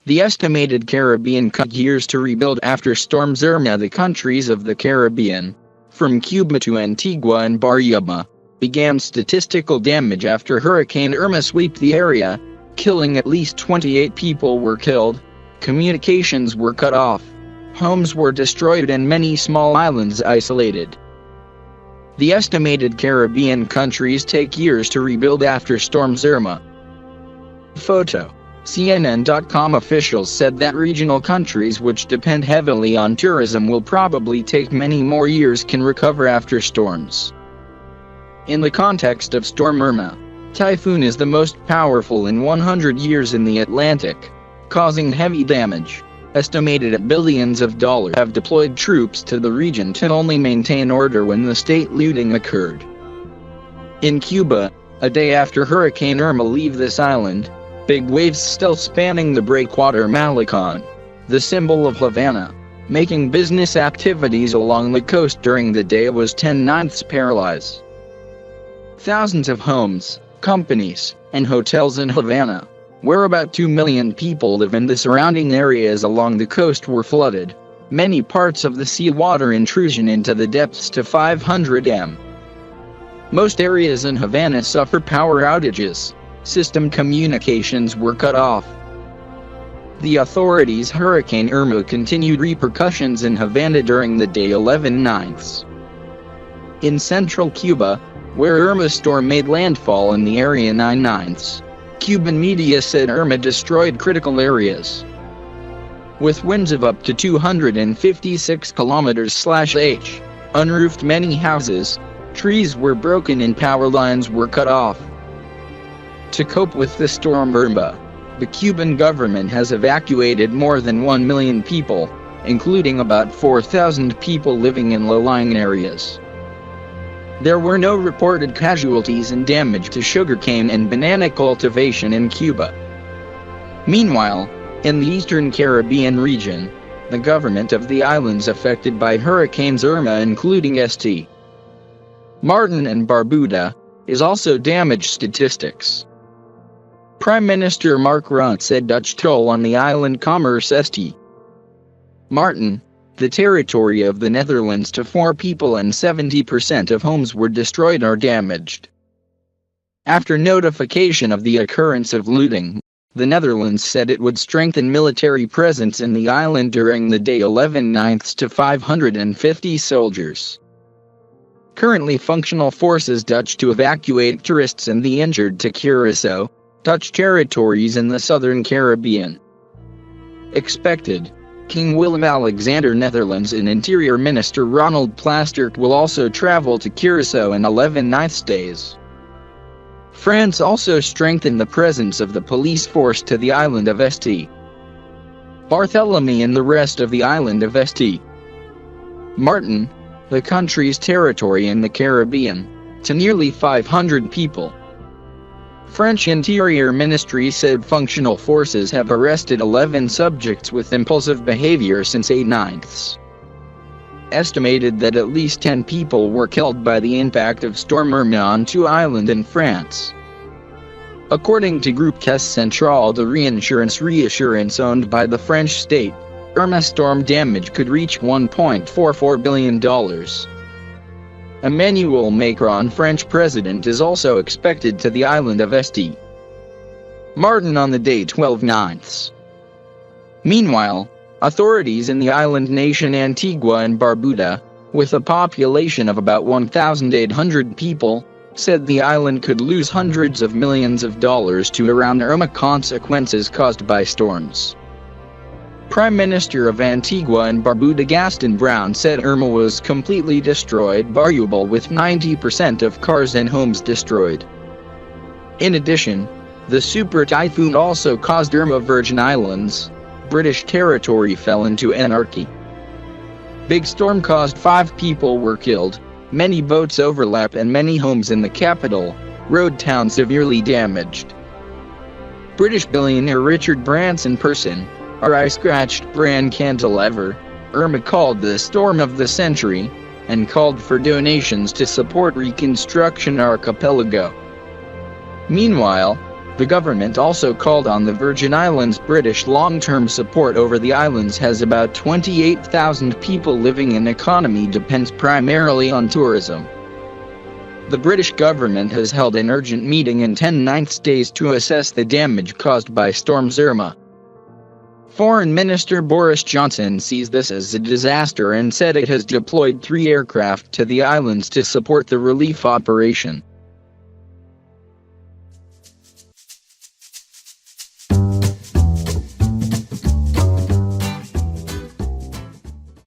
The estimated Caribbean took years to rebuild after Storm Irma. The countries of the Caribbean, from Cuba to Antigua and Barbuda, began statistical damage after Hurricane Irma swept the area, killing at least 28 people were killed, communications were cut off, homes were destroyed and many small islands isolated. The estimated Caribbean countries take years to rebuild after Storm Irma. Photo. CNN.com officials said that regional countries which depend heavily on tourism will probably take many more years can recover after storms. In the context of Storm Irma, typhoon is the most powerful in 100 years in the Atlantic, causing heavy damage. Estimated at billions of dollars have deployed troops to the region to only maintain order when the state looting occurred. In Cuba, a day after Hurricane Irma leave this island, big waves still spanning the breakwater Malecon, the symbol of Havana, making business activities along the coast during the day was 10/9 paralyzed. Thousands of homes, companies, and hotels in Havana, where about 2 million people live in the surrounding areas along the coast, were flooded, many parts of the seawater intrusion into the depths to 500 m. Most areas in Havana suffer power outages. System communications were cut off. The authorities' Hurricane Irma continued repercussions in Havana during the day 11/9. In central Cuba, where Irma's storm made landfall in the area 9/9, Cuban media said Irma destroyed critical areas. With winds of up to 256 km/h, unroofed many houses, trees were broken and power lines were cut off. To cope with the Storm Irma, the Cuban government has evacuated more than 1 million people, including about 4,000 people living in low-lying areas. There were no reported casualties and damage to sugarcane and banana cultivation in Cuba. Meanwhile, in the eastern Caribbean region, the government of the islands affected by Hurricanes Irma, including St. Martin and Barbuda, is also damaged. Statistics. Prime Minister Mark Rutte said Dutch toll on the island commerce St. Martin, the territory of the Netherlands, to 4 people and 70% of homes were destroyed or damaged. After notification of the occurrence of looting, the Netherlands said it would strengthen military presence in the island during the day 11/9 to 550 soldiers. Currently functional forces Dutch to evacuate tourists and the injured to Curaçao, Dutch territories in the southern Caribbean. Expected. King Willem-Alexander Netherlands and Interior Minister Ronald Plasterk will also travel to Curaçao in 11/9 days. France also strengthened the presence of the police force to the island of St. Barthélemy and the rest of the island of St. Martin, the country's territory in the Caribbean, to nearly 500 people. French Interior Ministry said functional forces have arrested 11 subjects with impulsive behavior since 8/9. Estimated that at least 10 people were killed by the impact of Storm Irma on 2 islands in France. According to Groupe Caisse Centrale, the reassurance owned by the French state, Irma storm damage could reach $1.44 billion. Emmanuel Macron, French president, is also expected to the island of St. Martin on the day 12/9. Meanwhile, authorities in the island nation Antigua and Barbuda, with a population of about 1,800 people, said the island could lose hundreds of millions of dollars to around Irma consequences caused by storms. Prime Minister of Antigua and Barbuda Gaston Brown said Irma was completely destroyed Barbuda with 90% of cars and homes destroyed. In addition, the super typhoon also caused Irma Virgin Islands, British territory, fell into anarchy. Big storm caused 5 people were killed, many boats overlap and many homes in the capital, road town severely damaged. British billionaire Richard Branson person, I scratched brand cantilever, Irma called the storm of the century, and called for donations to support reconstruction archipelago. Meanwhile, The government also called on the Virgin Islands. British long-term support over the islands has about 28,000 people living. An economy depends primarily on tourism. The British government has held an urgent meeting in 10 days to assess the damage caused by Storm Irma. Foreign Minister Boris Johnson sees this as a disaster and said it has deployed 3 aircraft to the islands to support the relief operation.